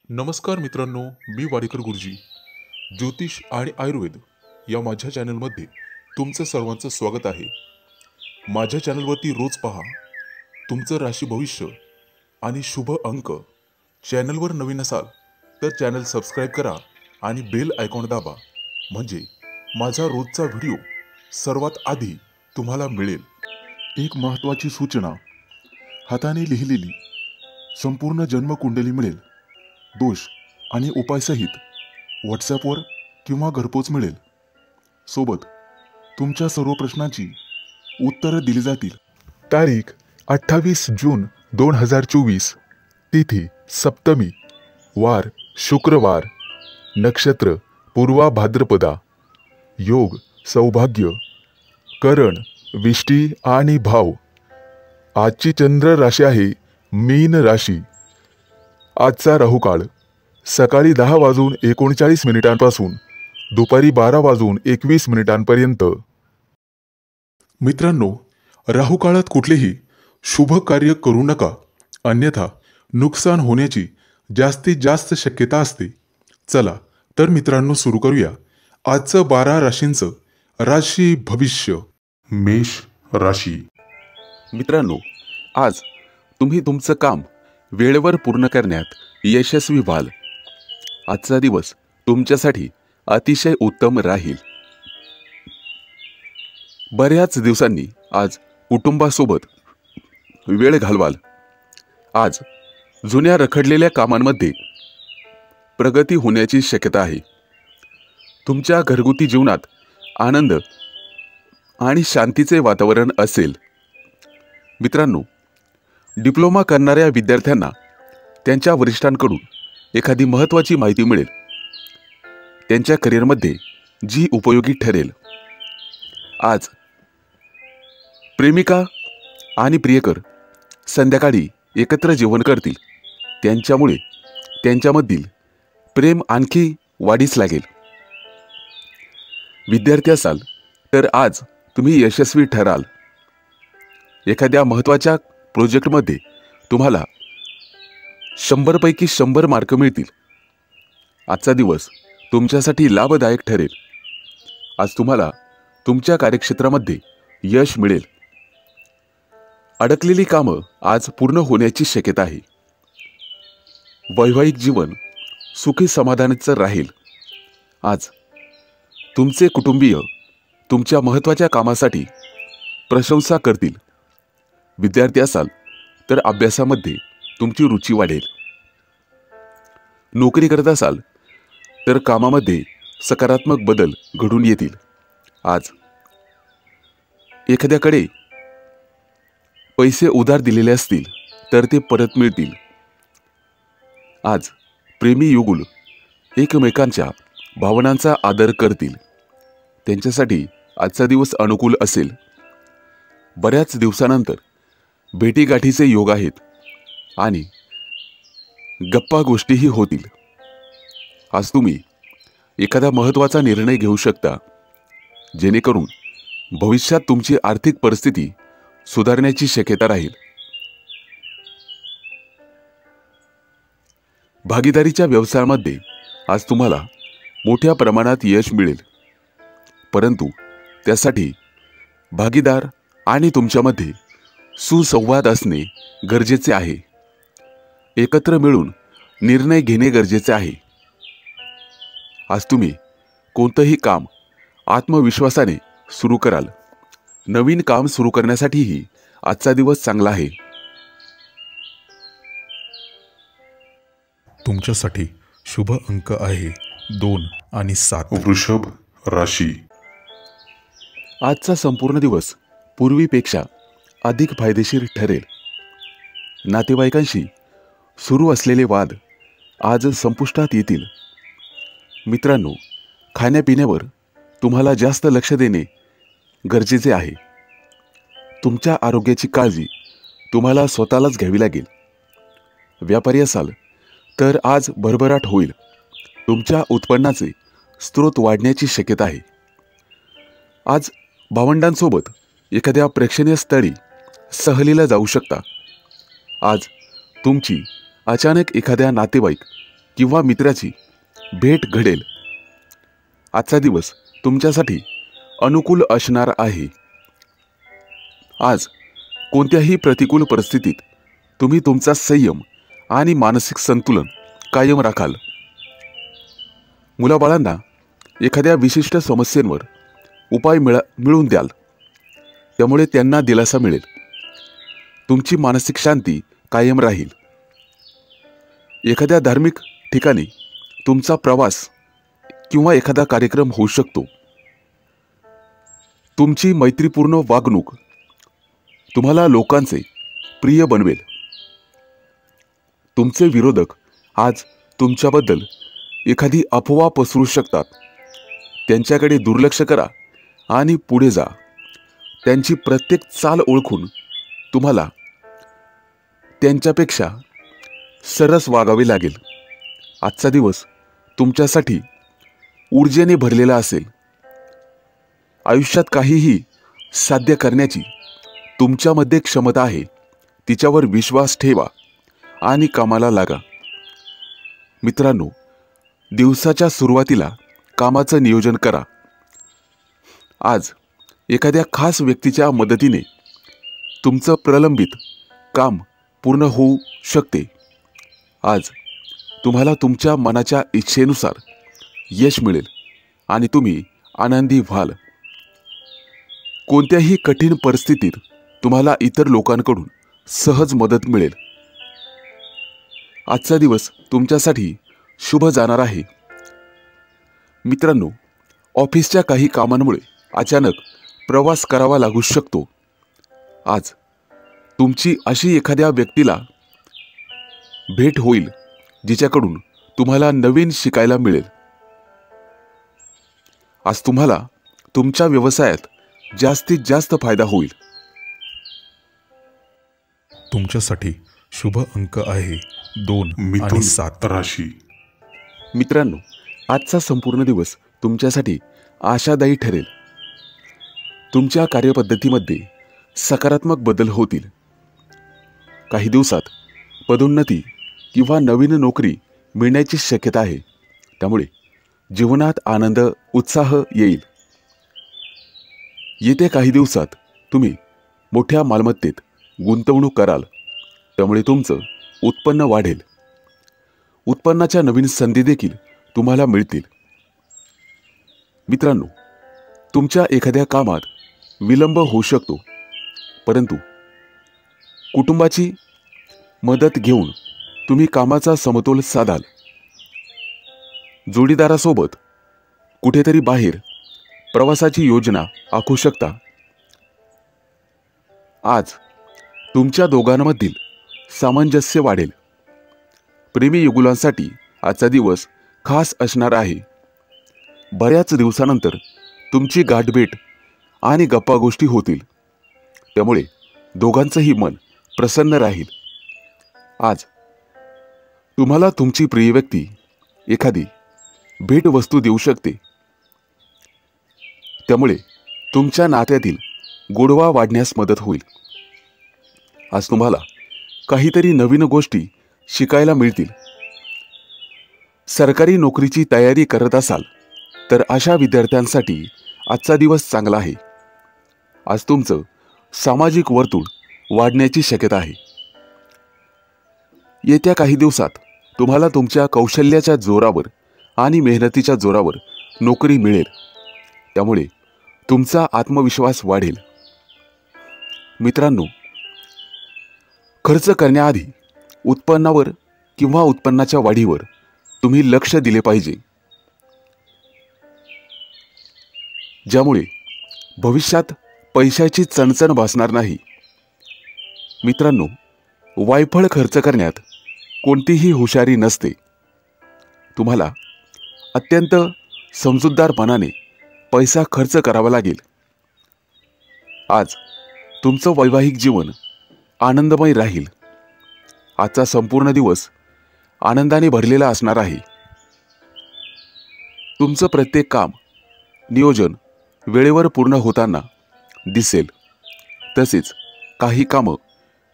नमस्कार मित्रांनो, मी वाडेकर गुरुजी. ज्योतिष आणि आयुर्वेद या माझ्या चॅनलमध्ये तुमचं सर्वांचं स्वागत आहे. माझ्या चॅनलवरती रोज पहा तुमचं राशी भविष्य आणि शुभ अंक. चॅनलवर नवीन असाल तर चॅनल सबस्क्राईब करा आणि बेल आयकॉन दाबा, म्हणजे माझा रोजचा व्हिडिओ सर्वात आधी तुम्हाला मिळेल. एक महत्त्वाची सूचना: हाताने लिहिलेली संपूर्ण जन्मकुंडली मिळेल. दोष आणि उपायसहित व्हॉट्सॲपवर किंवा घरपोच मिळेल. सोबत तुमच्या सर्व प्रश्नांची उत्तरं दिली जातील. तारीख 28 जून 2024. तिथी सप्तमी, वार शुक्रवार, नक्षत्र पूर्वा भाद्रपदा, योग सौभाग्य, करण विष्टी आणि भाव. आजची चंद्र राशी आहे मीन राशी. आजचा राहुकाळ सकाळी 10:39 दुपारी 12:21 मित्रांनो, राहुकाळात कुठलेही शुभ कार्य करू नका, अन्यथा नुकसान होण्याची जास्तीत जास्त शक्यता असते. चला तर मित्रांनो, सुरू करूया आजचं 12 राशींचं राशी भविष्य. मेष राशी. मित्रांनो, आज तुम्ही तुमचं काम वेळेवर पूर्ण करण्यात यशस्वी व्हाल. आजचा दिवस तुमच्यासाठी अतिशय उत्तम राहील. बऱ्याच दिवसांनी आज कुटुंबासोबत वेळ घालवाल. आज जुन्या रखडलेल्या कामांमध्ये प्रगती होण्याची शक्यता आहे. तुमच्या घरगुती जीवनात आनंद आणि शांतीचे वातावरण असेल. मित्रांनो, डिप्लोमा करणाऱ्या विद्यार्थ्यांना त्यांच्या वरिष्ठांकडून एखादी महत्त्वाची माहिती मिळेल, त्यांच्या करिअरमध्ये जी उपयोगी ठरेल. आज प्रेमिका आणि प्रियकर संध्याकाळी एकत्र जेवण करतील. त्यांच्यामुळे त्यांच्यामधील प्रेम आणखी वाढीस लागेल. विद्यार्थी असाल तर आज तुम्ही यशस्वी ठराल. एखाद्या महत्त्वाच्या प्रोजेक्टमध्ये तुम्हाला 100 पैकी 100 मार्क मिळतील. आजचा दिवस तुमच्यासाठी लाभदायक ठरेल. आज तुम्हाला तुमच्या कार्यक्षेत्रामध्ये यश मिळेल. अडकलेली कामं आज पूर्ण होण्याची शक्यता आहे. वैवाहिक जीवन सुखी समाधानाचं राहील. आज तुमचे कुटुंबीय तुमच्या महत्त्वाच्या कामासाठी प्रशंसा करतील. विद्यार्थी असाल तर अभ्यासामध्ये तुमची रुची वाढेल. नोकरी करत असाल तर कामामध्ये सकारात्मक बदल घडून येतील. आज एखाद्याकडे पैसे उधार दिलेले असतील तर ते परत मिळतील. आज प्रेमी युगुल एकमेकांच्या भावनांचा आदर करतील. त्यांच्यासाठी आजचा दिवस अनुकूल असेल. बऱ्याच दिवसानंतर भेटीगाठीचे योग आहेत आणि गप्पा गोष्टीही होतील. आज तुम्ही एखादा महत्त्वाचा निर्णय घेऊ शकता, जेणेकरून भविष्यात तुमची आर्थिक परिस्थिती सुधारण्याची शक्यता राहील. भागीदारीच्या व्यवसायामध्ये आज तुम्हाला मोठ्या प्रमाणात यश मिळेल, परंतु त्यासाठी भागीदार आणि तुमच्यामध्ये सुसंवाद असणे गरजेचे आहे. एकत्र मिळून निर्णय घेणे गरजेचे आहे. आज तुम्ही कोणतंही काम आत्मविश्वासाने सुरू कराल. नवीन काम सुरू करण्यासाठीही आजचा दिवस चांगला आहे. तुमच्यासाठी शुभ अंक आहे 2 आणि 7. वृषभ राशी. आजचा संपूर्ण दिवस पूर्वीपेक्षा अधिक फायदेशीर ठरेल. नातेवाईकांशी सुरू असलेले वाद आज संपुष्टात येतील. मित्रांनो, खाण्यापिण्यावर तुम्हाला जास्त लक्ष देणे गरजेचे आहे. तुमच्या आरोग्याची काळजी तुम्हाला स्वतःलाच घ्यावी लागेल. व्यापारी असाल तर आज भरभराट होईल. तुमच्या उत्पन्नाचे स्रोत वाढण्याची शक्यता आहे. आज भावंडांसोबत एखाद्या प्रेक्षणीय स्थळी सहलीला जाऊ शकता. आज तुमची अचानक एखाद्या नातेवाईक किंवा मित्राची भेट घडेल. आजचा दिवस तुमच्यासाठी अनुकूल असणार आहे. आज कोणत्याही प्रतिकूल परिस्थितीत तुम्ही तुमचा संयम आणि मानसिक संतुलन कायम राखाल. मुलाबाळांना एखाद्या विशिष्ट समस्येवर उपाय मिळवून द्याल, त्यामुळे त्यांना दिलासा मिळेल. तुमची मानसिक शांती कायम राहील. एखाद्या धार्मिक ठिकाणी तुमचा प्रवास किंवा एखादा कार्यक्रम होऊ शकतो. तुमची मैत्रीपूर्ण वागणूक तुम्हाला लोकांचे प्रिय बनवेल. तुमचे विरोधक आज तुमच्याबद्दल एखादी अफवा पसरू शकतात. त्यांच्याकडे दुर्लक्ष करा आणि पुढे जा. त्यांची प्रत्येक चाल ओळखून तुम्हाला त्यांच्यापेक्षा सरस वागावे लागेल. आजचा दिवस तुमच्यासाठी ऊर्जेने भरलेला असेल. आयुष्यात काहीही साध्य करण्याची तुमच्यामध्ये क्षमता आहे. तिच्यावर विश्वास ठेवा आणि कामाला लागा. मित्रांनो, दिवसाच्या सुरुवातीला कामाचं नियोजन करा. आज एखाद्या खास व्यक्तीच्या मदतीने तुमचं प्रलंबित काम पूर्ण होऊ शकते. आज तुम्हाला तुमच्या मनाच्या इच्छेनुसार यश मिळेल आणि तुम्ही आनंदी व्हाल. कोणत्याही कठीण परिस्थितीत तुम्हाला इतर लोकांकडून सहज मदत मिळेल. आजचा दिवस तुमच्यासाठी शुभ जाणार आहे. मित्रांनो, ऑफिसच्या काही कामांमुळे अचानक प्रवास करावा लागू शकतो. आज तुमची अशी एखाद्या व्यक्तीला भेट होईल जिच्याकडून तुम्हाला नवीन शिकायला मिळेल. आज तुम्हाला तुमच्या व्यवसायात जास्तीत जास्त फायदा होईल. तुमच्यासाठी शुभ अंक आहे 2 मिथुन आणि 7 राशी. मित्रांनो, आजचा संपूर्ण दिवस तुमच्यासाठी आशादायी ठरेल. तुमच्या कार्यपद्धतीमध्ये सकारात्मक बदल होतील. काही दिवसात पदोन्नती किंवा नवीन नोकरी मिळण्याची शक्यता आहे. त्यामुळे जीवनात आनंद, उत्साह येईल. येत्या काही दिवसात तुम्ही मोठ्या मालमत्तेत गुंतवणूक कराल. त्यामुळे तुमचं उत्पन्न वाढेल. उत्पन्नाच्या नवीन संधी देखील तुम्हाला मिळतील. मित्रांनो, तुमच्या एखाद्या कामात विलंब होऊ शकतो, परंतु कुटुंबाची मदत घेऊन तुम्ही कामाचा समतोल साधाल. जोडीदारासोबत कुठेतरी बाहेर प्रवासाची योजना आखू शकता. आज तुमच्या दोघांमधील सामंजस्य वाढेल. प्रेमी युगुलांसाठी आजचा दिवस खास असणार आहे. बऱ्याच दिवसानंतर तुमची गाठभेट आणि गप्पा गोष्टी होतील. त्यामुळे दोघांचंही मन प्रसन्न राहील. आज तुम्हाला तुमची प्रिय व्यक्ती एखादी भेटवस्तू देऊ शकते. त्यामुळे तुमच्या नात्यातील गोडवा वाढण्यास मदत होईल. आज तुम्हाला काहीतरी नवीन गोष्टी शिकायला मिळतील. सरकारी नोकरीची तयारी करत असाल तर अशा विद्यार्थ्यांसाठी आजचा दिवस चांगला आहे. आज तुमचं सामाजिक वर्तुळ वाढण्याची शक्यता आहे. येत्या काही दिवसात तुम्हाला तुमच्या कौशल्याच्या जोरावर आणि मेहनतीच्या जोरावर नोकरी मिळेल. त्यामुळे तुमचा आत्मविश्वास वाढेल. मित्रांनो, खर्च करण्याआधी उत्पन्नावर किंवा उत्पन्नाच्या वाढीवर तुम्ही लक्ष दिले पाहिजे, ज्यामुळे भविष्यात पैशाची चणचण भासणार नाही. मित्रांनो, वायफळ खर्च करण्यात कोणतीही हुशारी नसते. तुम्हाला अत्यंत समजूतदारपणाने पैसा खर्च करावा लागेल. आज तुमचं वैवाहिक जीवन आनंदमय राहील. आजचा संपूर्ण दिवस आनंदाने भरलेला असणार आहे. तुमचं प्रत्येक काम, नियोजन वेळेवर पूर्ण होताना दिसेल. तसेच काही कामं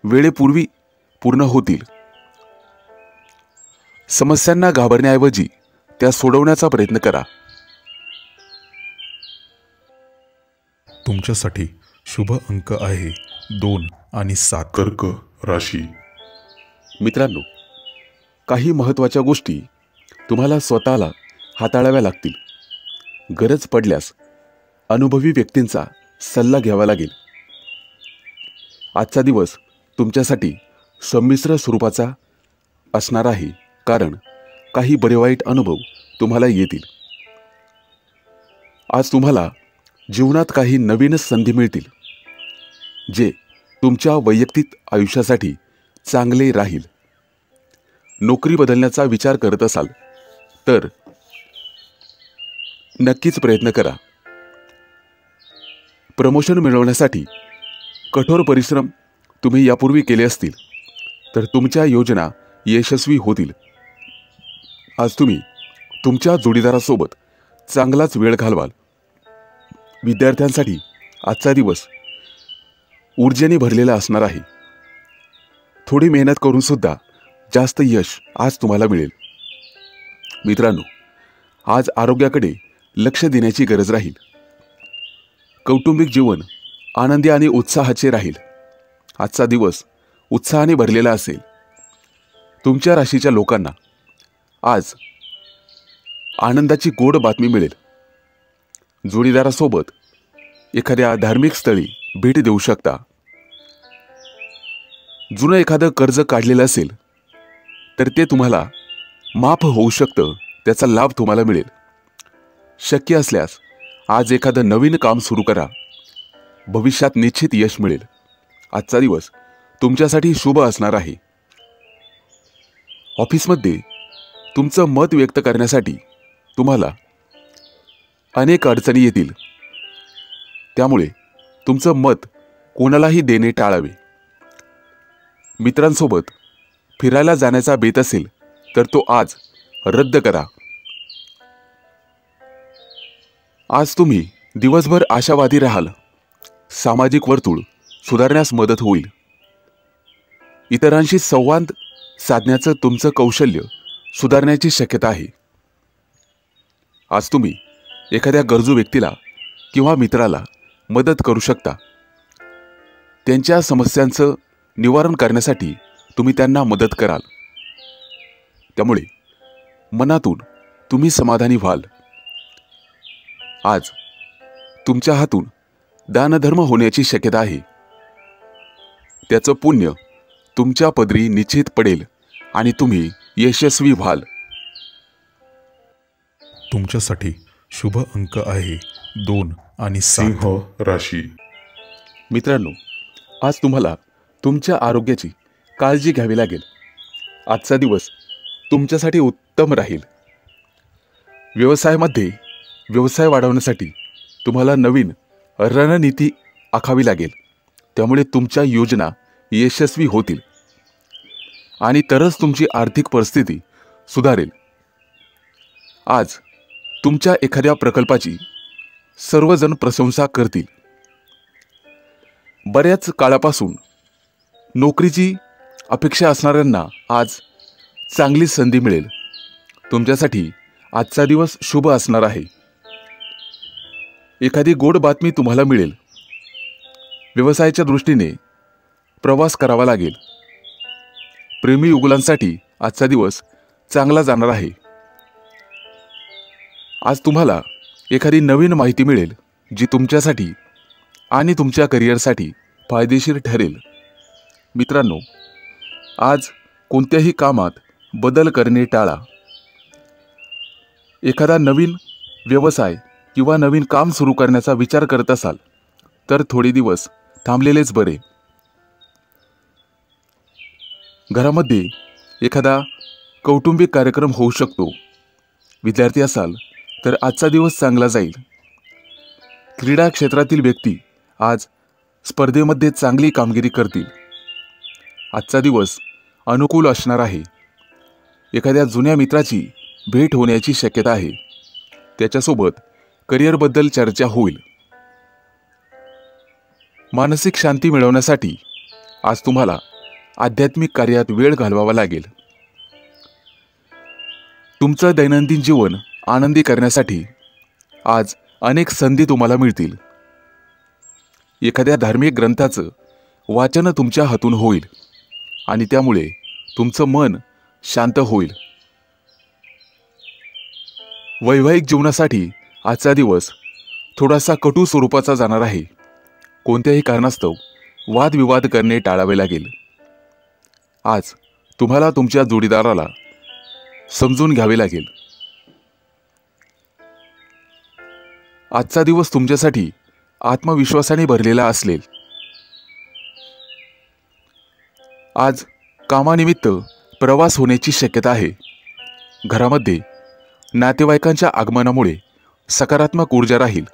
वेळेपूर्वी पूर्ण होतील. समस्यांना घाबरण्याऐवजी त्या सोडवण्याचा प्रयत्न करा. तुमच्यासाठी शुभ अंक आहे 2 आणि 7. कर्क राशी. मित्रांनो, काही महत्त्वाच्या गोष्टी तुम्हाला स्वतःला हाताळाव्या लागतील. गरज पडल्यास अनुभवी व्यक्तींचा सल्ला घ्यावा लागेल. आजचा दिवस तुमच्यासाठी संमिश्र स्वरूपाचा असणार आहे, कारण काही बरे वाईट अनुभव तुम्हाला येतील. आज तुम्हाला जीवनात काही नवीनच संधी मिळतील, जे तुमच्या वैयक्तिक आयुष्यासाठी चांगले राहील. नोकरी बदलण्याचा विचार करत असाल तर नक्कीच प्रयत्न करा. प्रमोशन मिळवण्यासाठी कठोर परिश्रम तुम्ही यापूर्वी केले असतील तर तुमच्या योजना यशस्वी होतील. आज तुम्ही तुमच्या जोडीदारासोबत चांगलाच वेळ घालवाल. विद्यार्थ्यांसाठी आजचा दिवस ऊर्जेने भरलेला असणार आहे. थोडी मेहनत करून सुद्धा जास्त यश आज तुम्हाला मिळेल. मित्रांनो, आज आरोग्याकडे लक्ष देण्याची गरज राहील. कौटुंबिक जीवन आनंदी आणि उत्साहाचे राहील. आजचा दिवस उत्साहाने भरलेला असेल. तुमच्या राशीच्या लोकांना आज आनंदाची गोड बातमी मिळेल. जोडीदारासोबत एखाद्या धार्मिक स्थळी भेट देऊ शकता. जुनं एखादं कर्ज काढलेलं असेल तर ते तुम्हाला माफ होऊ शकतं. त्याचा लाभ तुम्हाला मिळेल. शक्य असल्यास आज एखादं नवीन काम सुरू करा. भविष्यात निश्चित यश मिळेल. आजचा दिवस तुमच्यासाठी शुभ असणार आहे. ऑफिसमध्ये तुमचं मत व्यक्त करण्यासाठी तुम्हाला अनेक अडचणी येतील. त्यामुळे तुमचं मत कोणालाही देणे टाळावे. मित्रांसोबत फिरायला जाण्याचा बेत असेल तर तो आज रद्द करा. आज तुम्ही दिवसभर आशावादी राहाल. सामाजिक वर्तुळ सुधारण्यास मदत होईल. इतरांशी संवाद साधण्याचं तुमचं कौशल्य सुधारण्याची शक्यता आहे. आज तुम्ही एखाद्या गरजू व्यक्तीला किंवा मित्राला मदत करू शकता. त्यांच्या समस्यांचं निवारण करण्यासाठी तुम्ही त्यांना मदत कराल. त्यामुळे मनातून तुम्ही समाधानी व्हाल. आज तुमच्या हातून दानधर्म होण्याची शक्यता आहे. त्याचं पुण्य तुमच्या पदरी निश्चित पडेल आणि तुम्ही यशस्वी व्हाल. तुमच्यासाठी शुभ अंक आहे 2 आणि 7. सिंह राशी. मित्रांनो, आज तुम्हाला तुमच्या आरोग्याची काळजी घ्यावी लागेल. आजचा दिवस तुमच्यासाठी उत्तम राहील. व्यवसायामध्ये व्यवसाय वाढवण्यासाठी तुम्हाला नवीन रणनीती आखावी लागेल. त्यामुळे तुमच्या योजना यशस्वी होतील आणि तरच तुमची आर्थिक परिस्थिती सुधारेल. आज तुमच्या एखाद्या प्रकल्पाची सर्वजण प्रशंसा करतील. बऱ्याच काळापासून नोकरीची अपेक्षा असणाऱ्यांना आज चांगली संधी मिळेल. तुमच्यासाठी आजचा दिवस शुभ असणार आहे. एखादी गोड बातमी तुम्हाला मिळेल. व्यवसायाच्या दृष्टीने प्रवास करावा लागेल. प्रेमी युगुलांसाठी आजचा दिवस चांगला जाणार आहे. आज तुम्हाला एखादी नवीन माहिती मिळेल जी तुमच्यासाठी आणि तुमच्या करिअरसाठी फायदेशीर ठरेल. मित्रांनो, आज कोणत्याही कामात बदल करणे टाळा. एखादा नवीन व्यवसाय किंवा नवीन काम सुरू करण्याचा विचार करत असाल तर थोडे दिवस थांबलेलेच बरे. घरामध्ये एखादा कौटुंबिक कार्यक्रम होऊ शकतो. विद्यार्थी असाल तर आजचा दिवस चांगला जाईल. क्रीडा क्षेत्रातील व्यक्ती आज स्पर्धेमध्ये चांगली कामगिरी करतील. आजचा दिवस अनुकूल असणार आहे. एखाद्या जुन्या मित्राची भेट होण्याची शक्यता आहे. त्याच्यासोबत करिअरबद्दल चर्चा होईल. मानसिक शांती मिळवण्यासाठी आज तुम्हाला आध्यात्मिक कार्यात वेळ घालवावा लागेल. तुमचं दैनंदिन जीवन आनंदी करण्यासाठी आज अनेक संधी तुम्हाला मिळतील. एखाद्या धार्मिक ग्रंथाचं वाचन तुमच्या हातून होईल आणि त्यामुळे तुमचं मन शांत होईल. वैवाहिक जीवनासाठी आजचा दिवस थोडासा कटू स्वरूपाचा जाणार आहे. कोणत्याही कारणास्तव वादविवाद करणे टाळावे लागेल. आज तुम्हाला तुमच्या जोडीदाराला समजून घ्यावे लागेल. आजचा दिवस तुमच्यासाठी आत्मविश्वासाने भरलेला असेल. आज कामानिमित्त प्रवास होण्याची शक्यता आहे. घरामध्ये नातेवाईकांच्या आगमनामुळे सकारात्मक ऊर्जा राहील.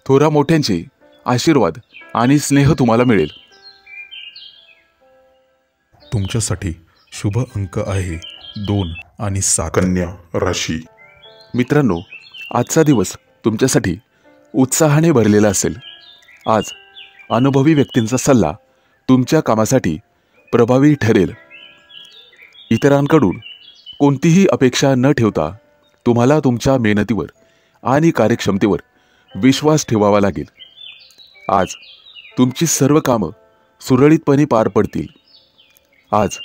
थोरा मोठ्यांचे आशीर्वाद आणि स्नेह तुम्हाला मिळेल. तुमच्यासाठी शुभ अंक आहे 2 आणि 7. कन्या राशी. मित्रांनो, आजचा दिवस तुमच्यासाठी उत्साहाने भरलेला असेल. आज अनुभवी व्यक्तींचा सल्ला तुमच्या कामासाठी प्रभावी ठरेल. इतरांकडून कोणतीही अपेक्षा न ठेवता तुम्हाला तुमच्या मेहनतीवर आणि कार्यक्षमतेवर विश्वास ठेवावा लागेल. आज तुमची सर्व कामं सुरळीतपणे पार पडतील. आज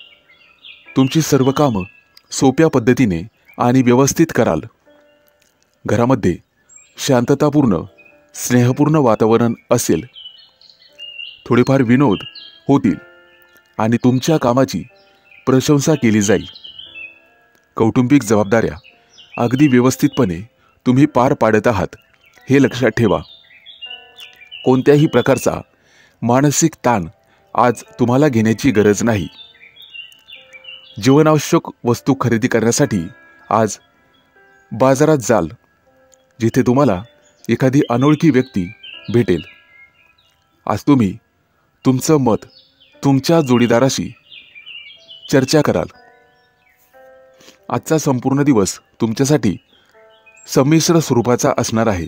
तुमची सर्व कामं सोप्या पद्धतीने आणि व्यवस्थित कराल. घरामध्ये शांततापूर्ण स्नेहपूर्ण वातावरण असेल. थोडेफार विनोद होतील आणि तुमच्या कामाची प्रशंसा केली जाईल. कौटुंबिक जबाबदाऱ्या अगदी व्यवस्थितपणे तुम्ही पार पाडत आहात हे लक्षात ठेवा. कोणत्याही प्रकारचा मानसिक ताण आज तुम्हाला घेण्याची गरज नाही. जीवनावश्यक वस्तू खरेदी करण्यासाठी आज बाजारात जाल, जिथे तुम्हाला एखादी अनोळखी व्यक्ती भेटेल. आज तुम्ही तुमचं मत तुमच्या जोडीदाराशी चर्चा कराल. आजचा संपूर्ण दिवस तुमच्यासाठी संमिश्र स्वरूपाचा असणार आहे.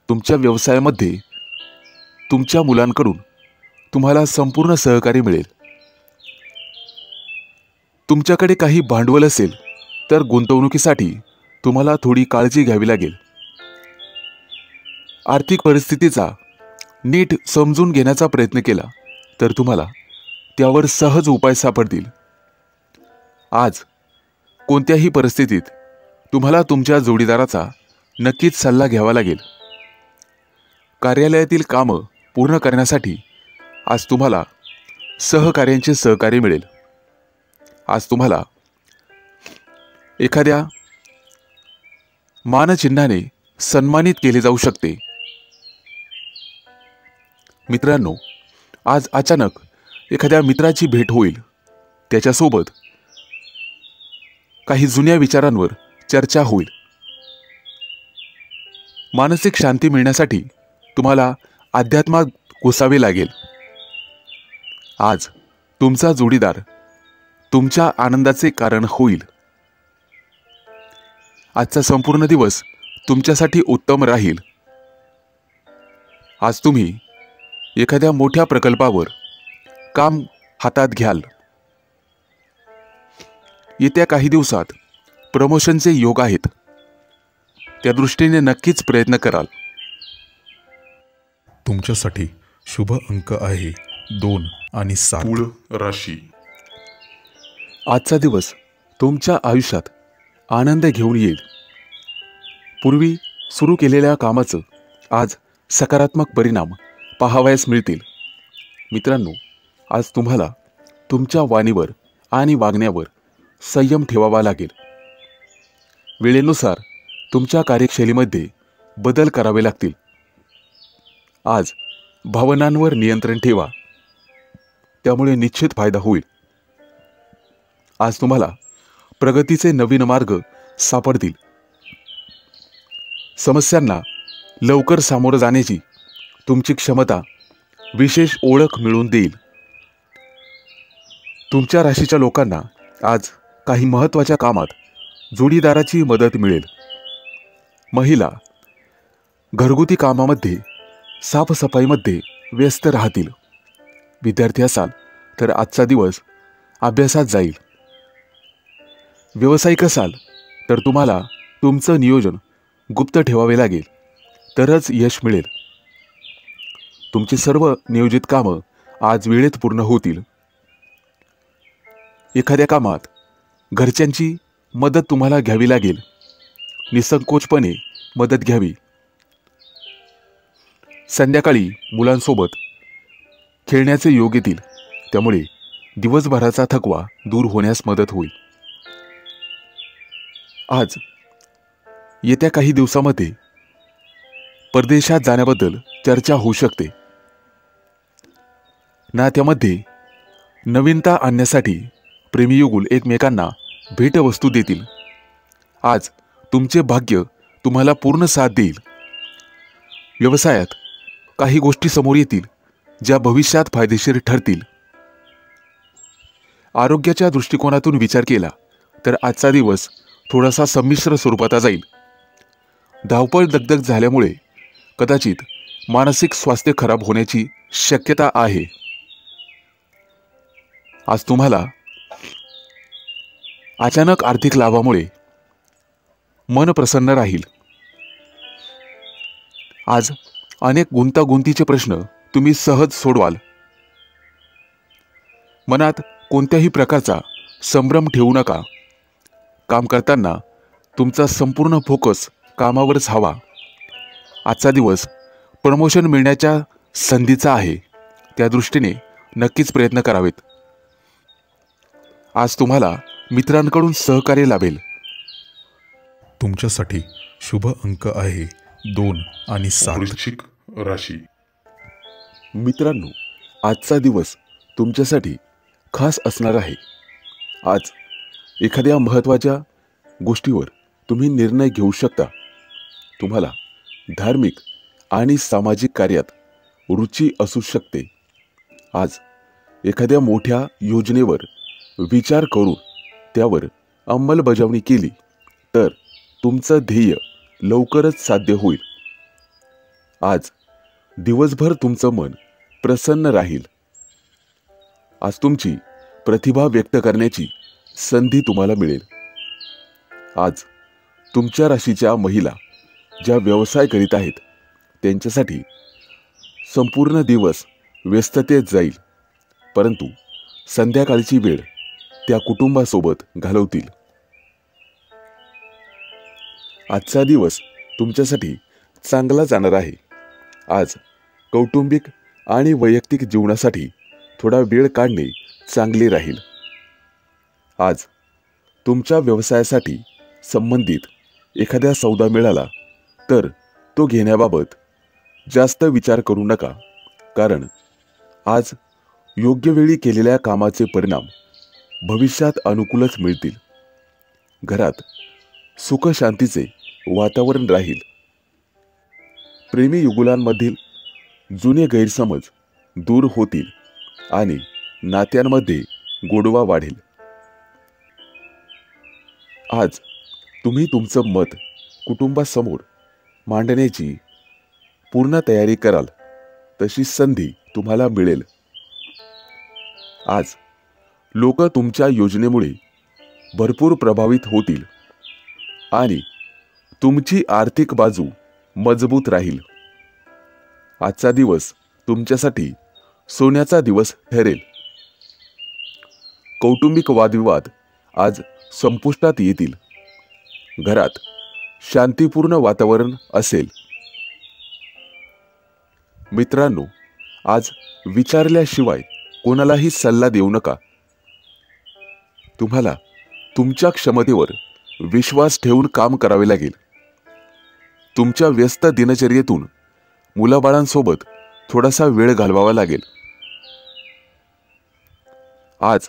तुमच्या व्यवसायामध्ये तुमच्या मुलांकडून तुम्हाला संपूर्ण सहकार्य मिळेल. तुमच्याकडे काही भांडवल असेल तर गुंतवणुकीसाठी तुम्हाला थोडी काळजी घ्यावी लागेल. आर्थिक परिस्थितीचा नीट समजून घेण्याचा प्रयत्न केला तर तुम्हाला त्यावर सहज उपाय सापडतील. आज कोणत्याही परिस्थितीत तुम्हाला तुमच्या जोडीदाराचा नक्कीच सल्ला घ्यावा लागेल. कार्यालयातील कामं पूर्ण करण्यासाठी आज तुम्हाला सहकार्यांचे सहकार्य मिळेल. आज तुम्हाला एखाद्या मानचिन्हाने सन्मानित केले जाऊ शकते. मित्रांनो, आज अचानक एखाद्या मित्राची भेट होईल. त्याच्यासोबत काही जुन्या विचारांवर चर्चा होईल. मानसिक शांती मिळण्यासाठी तुम्हाला अध्यात्मात घुसावे लागेल. आज तुमचा जोडीदार तुमच्या आनंदाचे कारण होईल. आजचा संपूर्ण दिवस तुमच्यासाठी उत्तम राहील. आज तुम्ही एखाद्या मोठ्या प्रकल्पावर काम हातात घ्याल. येत्या काही दिवसात प्रमोशनचे योग आहेत. त्या दृष्टीने नक्कीच प्रयत्न कराल. तुमच्यासाठी शुभ अंक आहे 2 आणि 7. तुळ राशी. आजचा दिवस तुमच्या आयुष्यात आनंद घेऊन येईल. पूर्वी सुरू केलेल्या कामाचं आज सकारात्मक परिणाम पाहावयास मिळतील. मित्रांनो, आज तुम्हाला तुमच्या वाणीवर आणि वागण्यावर संयम ठेवावा लागेल. वेळेनुसार तुमच्या कार्यशैलीमध्ये बदल करावे लागतील. आज भावनांवर नियंत्रण ठेवा, त्यामुळे निश्चित फायदा होईल. आज तुम्हाला प्रगतीचे नवीन मार्ग सापडतील. समस्यांना लवकर सामोरं जाण्याची तुमची क्षमता विशेष ओळख मिळवून देईल. तुमच्या राशीच्या लोकांना आज काही महत्त्वाच्या कामात जोडीदाराची मदत मिळेल. महिला घरगुती कामामध्ये साफसफाईमध्ये व्यस्त राहतील. विद्यार्थी असाल तर आजचा दिवस अभ्यासात जाईल. व्यावसायिक असाल तर तुम्हाला तुमचं नियोजन गुप्त ठेवावे लागेल, तरच यश मिळेल. तुमची सर्व नियोजित कामं आज वेळेत पूर्ण होतील. एखाद्या कामात घरच्यांची मदत तुम्हाला घ्यावी लागेल. निसंकोचपणे मदत घ्यावी. संध्याकाळी मुलांसोबत खेळण्याचे योग येतील, त्यामुळे दिवसभराचा थकवा दूर होण्यास मदत होईल. आज येत्या काही दिवसामध्ये परदेशात जाण्याबद्दल चर्चा होऊ शकते. नात्यामध्ये नवीनता आणण्यासाठी प्रेमीयुगुल एकमेकांना भेटवस्तू देतील. आज तुमचे भाग्य तुम्हाला पूर्ण साथ देईल. व्यवसायात काही गोष्टी समोर येतील ज्या भविष्यात फायदेशीर ठरतील. आरोग्याच्या दृष्टिकोनातून विचार केला तर आजचा दिवस थोडासा संमिश्र स्वरूपाचा जाईल. धावपळ दगदग झाल्यामुळे कदाचित मानसिक स्वास्थ्य खराब होण्याची शक्यता आहे. आज तुम्हाला अचानक आर्थिक लाभामुळे मन प्रसन्न राहील. आज अनेक गुंतागुंतीचे प्रश्न तुम्ही सहज सोडवाल. मनात कोणत्याही प्रकारचा संभ्रम ठेवू नका. काम करताना तुमचा संपूर्ण फोकस कामावरच हवा. आजचा दिवस प्रमोशन मिळण्याच्या संधीचा आहे, त्या दृष्टीने नक्कीच प्रयत्न करावेत. आज तुम्हाला मित्रांकडून सहकार्य लाभेल. तुमच्यासाठी शुभ अंक आहे 2 आणि 7. वृश्चिक राशी. मित्रांनो, आजचा दिवस तुमच्यासाठी खास असणार आहे. आज एखाद्या महत्त्वाच्या गोष्टीवर तुम्ही निर्णय घेऊ शकता. तुम्हाला धार्मिक आणि सामाजिक कार्यात रुची असू शकते. आज एखाद्या मोठ्या योजनेवर विचार करून त्यावर अंमलबजावणी केली तर तुमचं ध्येय लवकरच साध्य होईल. आज दिवसभर तुमचं मन प्रसन्न राहील. आज तुमची प्रतिभा व्यक्त करण्याची संधी तुम्हाला मिळेल. आज तुमच्या राशीच्या महिला ज्या व्यवसाय करीत आहेत त्यांच्यासाठी संपूर्ण दिवस व्यस्ततेत जाईल, परंतु संध्याकाळची वेळ त्या कुटुंबासोबत घालवतील. आजचा दिवस तुमच्यासाठी चांगला जाणार आहे. आज कौटुंबिक आणि वैयक्तिक जीवनासाठी थोडा वेळ काढणे चांगले राहील. आज तुमच्या व्यवसायासाठी संबंधित एखाद्या सौदा मिळाला तर तो घेण्याबाबत जास्त विचार करू नका, कारण आज योग्य वेळी केलेल्या कामाचे परिणाम भविष्यात अनुकूलच मिळतील. घरात सुख शांतीचे वातावरण राहील. प्रेमी युगुलांमधील जुने गैरसमज दूर होतील आणि नात्यांमध्ये गोडवा वाढेल. आज तुम्ही तुमचं मत कुटुंबासमोर मांडण्याची पूर्ण तयारी कराल, तशी संधी तुम्हाला मिळेल. आज लोक तुमच्या योजनेमुळे भरपूर प्रभावित होतील आणि तुमची आर्थिक बाजू मजबूत राहील. आजचा दिवस तुमच्यासाठी सोन्याचा दिवस ठरेल. कौटुंबिक वादविवाद आज संपुष्टात येतील. घरात शांतीपूर्ण वातावरण असेल. मित्रांनो, आज विचारल्याशिवाय कोणालाही सल्ला देऊ नका. तुम्हाला तुमच्या क्षमतेवर विश्वास ठेवून काम करावे लागेल. तुमच्या व्यस्त दिनचर्येतून मुलाबाळांसोबत थोडासा वेळ घालवावा लागेल. आज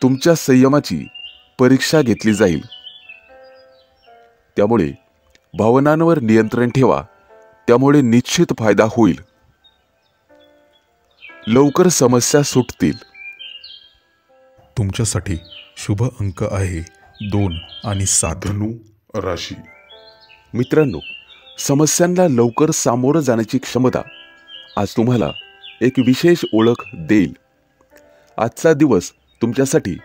तुमच्या संयमाची परीक्षा घेतली जाईल. त्यामुळे भावनांवर नियंत्रण ठेवा, त्यामुळे निश्चित फायदा होईल. लवकर समस्या सुटतील. तुमच्यासाठी शुभ अंक आहे 2 आणि 7. धनु राशी. मित्रांनो, समस्यांना लवकर सामोरं जाण्याची क्षमता आज तुम्हाला एक विशेष ओळख देईल. आजचा दिवस तुमच्यासाठी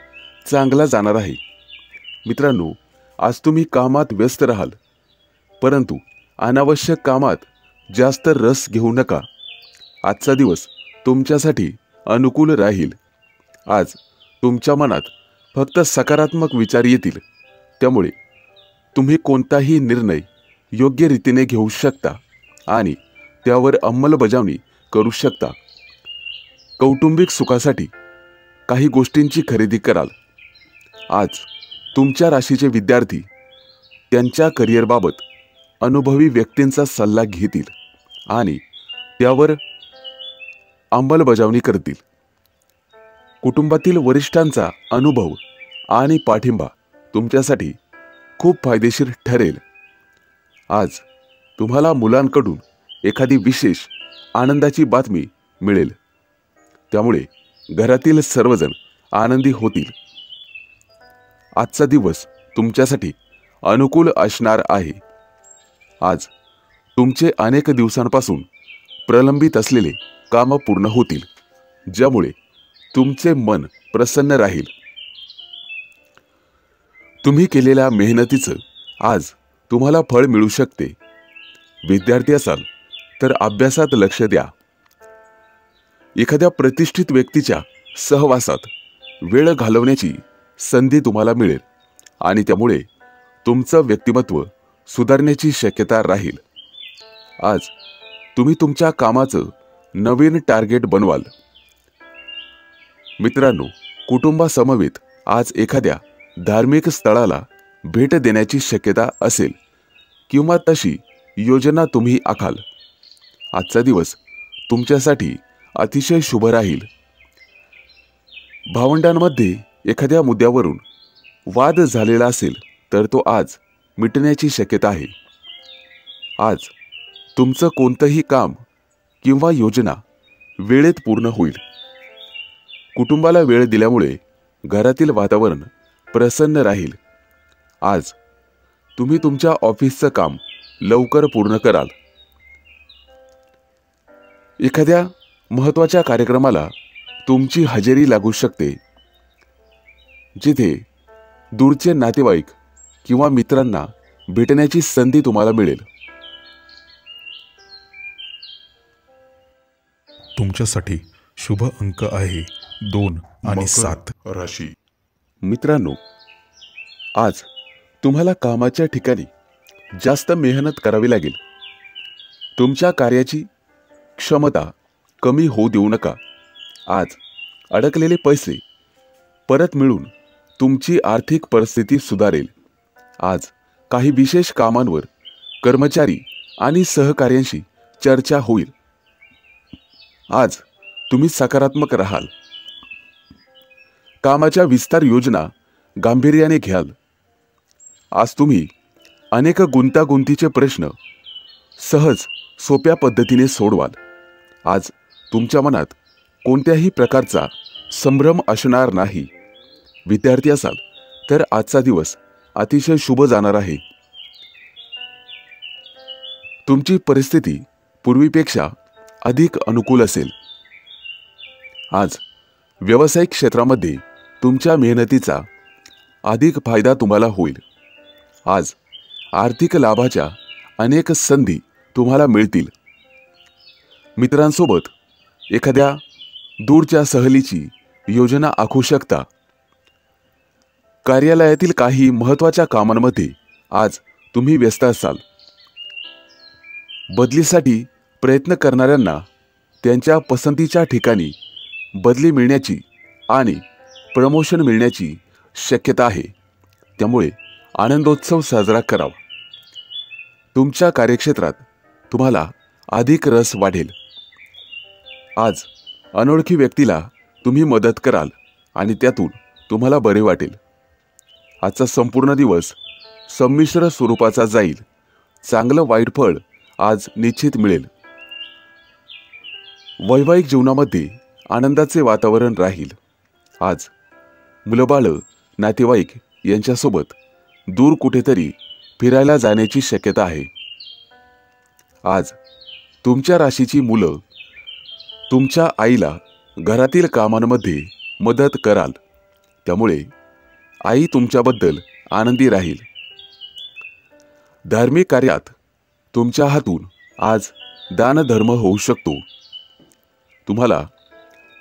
चांगला जाणार आहे. मित्रांनो, आज तुम्ही कामात व्यस्त राहाल, परंतु अनावश्यक कामात जास्त रस घेऊ नका. आजचा दिवस तुमच्यासाठी अनुकूल राहील. आज तुमच्या मनात फक्त सकारात्मक विचार येतील, त्यामुळे तुम्ही कोणताही निर्णय योग्य रीतीने घेऊ शकता आणि त्यावर अंमलबजावणी करू शकता. कौटुंबिक सुखासाठी काही गोष्टींची खरेदी कराल. आज तुमच्या राशीचे विद्यार्थी त्यांच्या करिअरबाबत अनुभवी व्यक्तींचा सल्ला घेतील आणि त्यावर अंमलबजावणी करतील. कुटुंबातील वरिष्ठांचा अनुभव आणि पाठिंबा तुमच्यासाठी खूप फायदेशीर ठरेल. आज तुम्हाला मुलांकडून एखादी विशेष आनंदाची बातमी मिळेल, त्यामुळे घरातील सर्वजण आनंदी होतील. आजचा दिवस तुमच्यासाठी अनुकूल असणार आहे. आज तुमचे अनेक दिवसांपासून प्रलंबित असलेले काम पूर्ण होतील, ज्यामुळे तुमचे मन प्रसन्न राहील. तुम्ही केलेल्या मेहनतीचं आज तुम्हाला फळ मिळू शकते. विद्यार्थी असाल तर अभ्यासात लक्ष द्या. एखाद्या प्रतिष्ठित व्यक्तीच्या सहवासात वेळ घालवण्याची संधी तुम्हाला मिळेल आणि त्यामुळे तुमचं व्यक्तिमत्व सुधारण्याची शक्यता राहील. आज तुम्ही तुमच्या कामाचं नवीन टार्गेट बनवाल. मित्रांनो, कुटुंबासमवेत आज एखाद्या धार्मिक स्थळाला भेट देण्याची शक्यता असेल किंवा तशी योजना तुम्ही आखाल. आजचा दिवस तुमच्यासाठी अतिशय शुभ राहील. भावंडांमध्ये एखाद्या मुद्द्यावरून वाद झालेला असेल तर तो आज मिटण्याची शक्यता आहे. आज तुमचं कोणतंही काम किंवा योजना वेळेत पूर्ण होईल. कुटुंबाला वेळ दिल्यामुळे घरातील वातावरण प्रसन्न राहील. आज तुम्ही तुमच्या ऑफिसचं काम लवकर पूर्ण कराल. एखाद्या महत्त्वाच्या कार्यक्रमाला तुमची हजेरी लागू शकते, जिथे दूरचे नातेवाईक किंवा मित्रांना भेटण्याची संधी तुम्हाला मिळेल. तुमच्यासाठी शुभ अंक आहे 2 आणि 7 राशी. मित्रांनो, आज तुम्हाला कामाच्या ठिकाणी जास्त मेहनत करावी लागेल. तुमच्या कार्याची क्षमता कमी होऊ देऊ नका. आज अडकलेले पैसे परत मिळून तुमची आर्थिक परिस्थिती सुधारेल. आज काही विशेष कामांवर कर्मचारी आणि सहकाऱ्यांशी चर्चा होईल. आज तुम्ही सकारात्मक राहाल. कामाच्या विस्तार योजना गांभीर्याने घ्याल. आज तुम्ही अनेक गुंतागुंतीचे प्रश्न सहज सोप्या पद्धतीने सोडवाल. आज तुमच्या मनात कोणत्याही प्रकारचा संभ्रम असणार नाही. विद्यार्थी असाल तर आजचा दिवस अतिशय शुभ जाणार आहे. तुमची परिस्थिती पूर्वीपेक्षा अधिक अनुकूल असेल. आज व्यावसायिक क्षेत्रामध्ये तुमच्या मेहनतीचा अधिक फायदा तुम्हाला होईल. आज आर्थिक लाभाच्या अनेक संधी तुम्हाला मिळतील. मित्रांसोबत एखाद्या दूरच्या सहलीची योजना आखू शकता. कार्यालयातील काही महत्त्वाच्या कामांमध्ये आज तुम्ही व्यस्त असाल. बदलीसाठी प्रयत्न करणाऱ्यांना त्यांच्या पसंतीच्या ठिकाणी बदली मिळण्याची आणि प्रमोशन मिळण्याची शक्यता आहे. त्यामुळे आनंदोत्सव साजरा करावा. तुमच्या कार्यक्षेत्रात तुम्हाला अधिक रस वाढेल. आज अनोळखी व्यक्तीला तुम्ही मदत कराल आणि त्यातून तुम्हाला बरे वाटेल. आजचा संपूर्ण दिवस संमिश्र स्वरूपाचा जाईल. चांगलं वाईट फळ आज निश्चित मिळेल. वैवाहिक जीवनामध्ये आनंदाचे वातावरण राहील. आज मुलंबाळं, नातेवाईक यांच्यासोबत दूर कुठेतरी फिरायला जाण्याची शक्यता आहे. आज तुमच्या राशीची मुलं तुमच्या आईला घरातील कामांमध्ये मदत कराल. त्यामुळे आई तुमच्याबद्दल आनंदी राहील. धार्मिक कार्यात तुमच्या हातून आज दानधर्म होऊ शकतो. तुम्हाला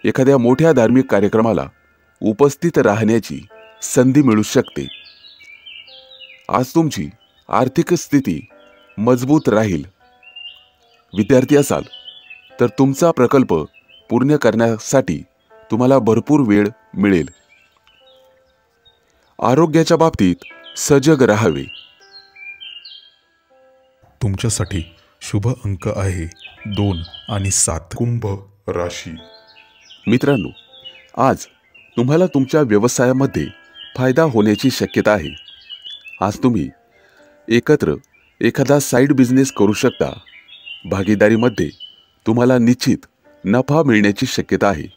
एखाद्या मोठ्या धार्मिक कार्यक्रमाला उपस्थित राहण्याची संधी मिळू शकते. आज तुमची आर्थिक स्थिती मजबूत राहील. विद्यार्थी असाल तर तुमचा प्रकल्प पूर्ण करण्यासाठी तुम्हाला भरपूर वेळ मिळेल. आरोग्याच्या बाबतीत सजग राहावे. तुमच्यासाठी शुभ अंक आहे 2 आणि 7. कुंभ राशी. मित्रांनो, आज तुम्हाला तुमच्या व्यवसायामध्ये फायदा होण्याची शक्यता आहे. आज तुम्ही एकत्र एखादा साईड बिझनेस करू शकता. भागीदारीमध्ये तुम्हाला निश्चित नफा मिळण्याची शक्यता आहे.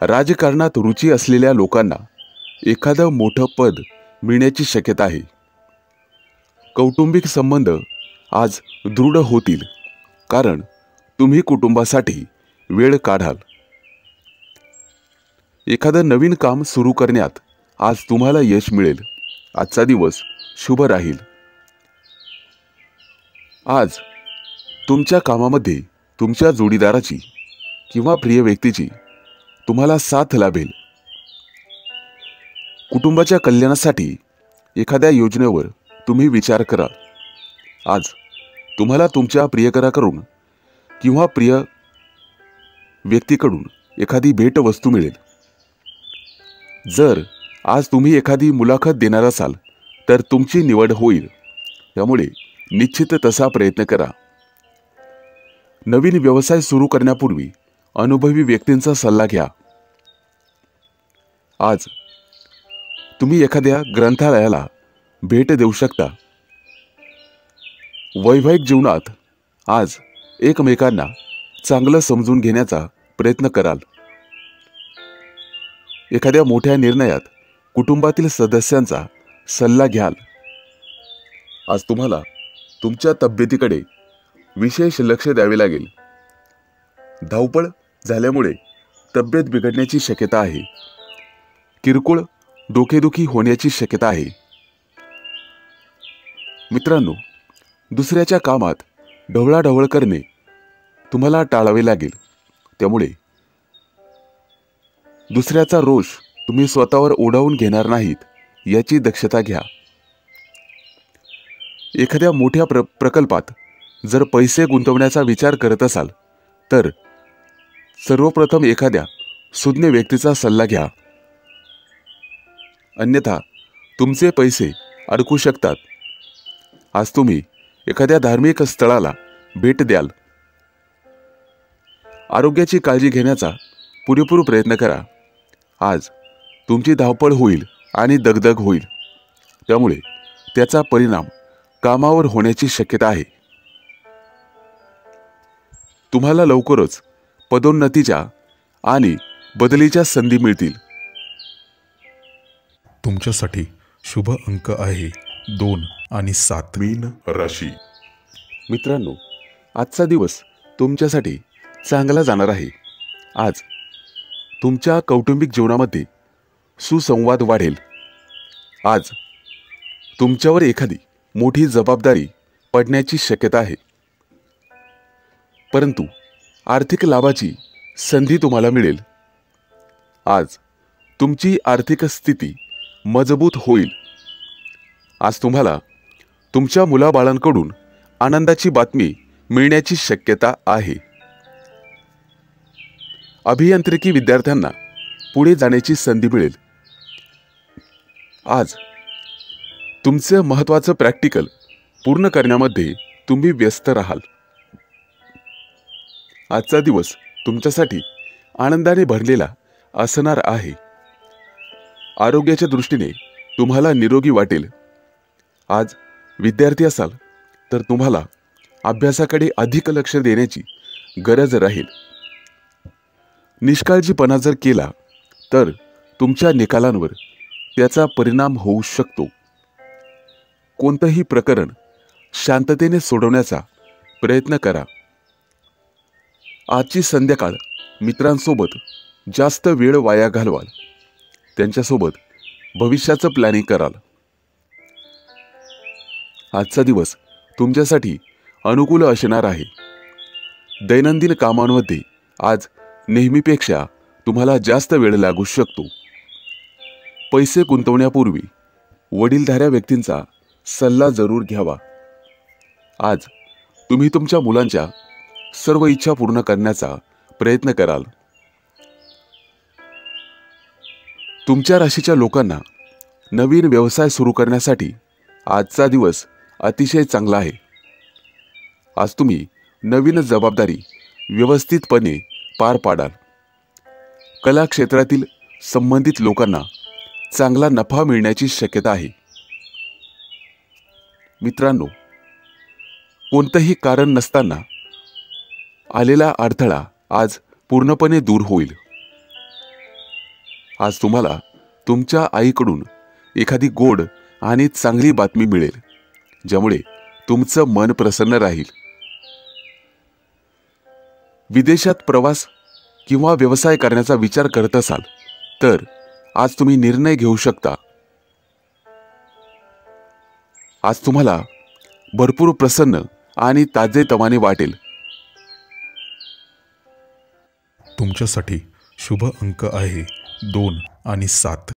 राजकारणात रुची असलेल्या लोकांना एखादं मोठं पद मिळण्याची शक्यता आहे. कौटुंबिक संबंध आज दृढ होतील, कारण तुम्ही कुटुंबासाठी वेळ काढाल. एखादं नवीन काम सुरू करण्यात आज तुम्हाला यश मिळेल. आजचा दिवस शुभ राहील. आज तुमच्या कामामध्ये तुमच्या जोडीदाराची किंवा प्रिय व्यक्तीची तुम्हाला साथ लाभेल. कुटुंबाच्या कल्याणासाठी एखाद्या योजनेवर तुम्ही विचार करा. आज तुम्हाला तुमच्या प्रियकराकडून किंवा प्रिय व्यक्तीकडून एखादी भेटवस्तू मिळेल. जर आज तुम्ही एखादी मुलाखत देणार असाल तर तुमची निवड होईल. त्यामुळे निश्चित तसा प्रयत्न करा. नवीन व्यवसाय सुरू करण्यापूर्वी अनुभवी व्यक्तींचा सल्ला घ्या. आज तुम्ही एखाद्या ग्रंथालयाला भेट देऊ शकता. वैवाहिक जीवनात आज एकमेकांना चांगलं समजून घेण्याचा प्रयत्न कराल. एखाद्या मोठ्या निर्णयात कुटुंबातील सदस्यांचा सल्ला घ्याल. आज तुम्हाला तुमच्या तब्येतीकडे विशेष लक्ष द्यावे लागेल. धावपळ झाल्यामुळे तब्येत बिघडण्याची शक्यता आहे. किरकोळ डोकेदुखी होण्याची शक्यता आहे. मित्रांनो, दुसऱ्याच्या कामात ढवळाढवळ करणे तुम्हाला टाळावे लागेल. त्यामुळे दुसऱ्याचा रोष तुम्ही स्वतःवर ओढावून घेणार नाहीत याची दक्षता घ्या. एखाद्या मोठ्या प्रकल्पात जर पैसे गुंतवण्याचा विचार करत असाल तर सर्वप्रथम एखाद्या सुज्ञ व्यक्तीचा सल्ला घ्या. अन्यथा तुमचे पैसे अडकू शकतात. आज तुम्ही एखाद्या धार्मिक स्थळाला भेट द्याल. आरोग्याची काळजी घेण्याचा पुरेपूर प्रयत्न करा. आज तुमची धावपळ होईल आणि दगदग होईल. त्यामुळे त्याचा परिणाम कामावर होण्याची शक्यता आहे. तुम्हाला लवकरच पदोन्नतीच्या आणि बदलीच्या संधी मिळतील. तुमच्यासाठी शुभ अंक आहे 2 आणि 7. मीन राशी. मित्रांनो, आजचा दिवस तुमच्यासाठी चांगला जाणार आहे. आज तुमच्या कौटुंबिक जीवनामध्ये सुसंवाद वाढेल. आज तुमच्यावर एखादी मोठी जबाबदारी पडण्याची शक्यता आहे. परंतु आर्थिक लाभाची संधी तुम्हाला मिळेल. आज तुमची आर्थिक स्थिती मजबूत होईल. आज तुम्हाला तुमच्या मुलाबाळांकडून आनंदाची बातमी मिळण्याची शक्यता आहे. अभियांत्रिकी विद्यार्थ्यांना पुढे जाण्याची संधी मिळेल. आज तुमचे महत्त्वाचं प्रॅक्टिकल पूर्ण करण्यामध्ये तुम्ही व्यस्त राहाल. आजचा दिवस तुमच्यासाठी आनंदाने भरलेला असणार आहे. आरोग्याच्या दृष्टीने तुम्हाला निरोगी वाटेल. आज विद्यार्थी असाल तर तुम्हाला अभ्यासाकडे अधिक लक्ष देण्याची गरज राहील. निष्काळजीपणा जर केला तर तुमच्या निकालांवर त्याचा परिणाम होऊ शकतो. कोणतंही प्रकरण शांततेने सोडवण्याचा प्रयत्न करा. आजची संध्याकाळ मित्रांसोबत जास्त वेळ वाया घालवाल. त्यांच्यासोबत भविष्याचं प्लॅनिंग कराल. आजचा दिवस तुमच्यासाठी अनुकूल असणार आहे. दैनंदिन कामांमध्ये आज नेहमीपेक्षा तुम्हाला जास्त वेळ लागू शकतो. पैसे गुंतवण्यापूर्वी वडीलधाऱ्या व्यक्तींचा सल्ला जरूर घ्यावा. आज तुम्ही तुमच्या मुलांच्या सर्व इच्छा पूर्ण करण्याचा प्रयत्न कराल. तुमच्या राशीच्या लोकांना नवीन व्यवसाय सुरू करण्यासाठी आजचा दिवस अतिशय चांगला आहे. आज तुम्ही नवीन जबाबदारी व्यवस्थितपणे पार पाडाल. कला क्षेत्रातील संबंधित लोकांना चांगला नफा मिळण्याची शक्यता आहे. मित्रांनो, कोणतंही कारण नसताना आलेला अडथळा आज पूर्णपणे दूर होईल. आज तुम्हाला तुमच्या आईकडून एखादी गोड आणि चांगली बातमी मिळेल, ज्यामुळे तुमचं मन प्रसन्न राहील. विदेशात प्रवास किंवा व्यवसाय करण्याचा विचार करत असाल तर आज तुम्ही निर्णय घेऊ शकता. आज तुम्हाला भरपूर प्रसन्न आणि ताजेतवाने वाटेल. तुमच्यासाठी शुभ अंक आहे 2 आणि 7.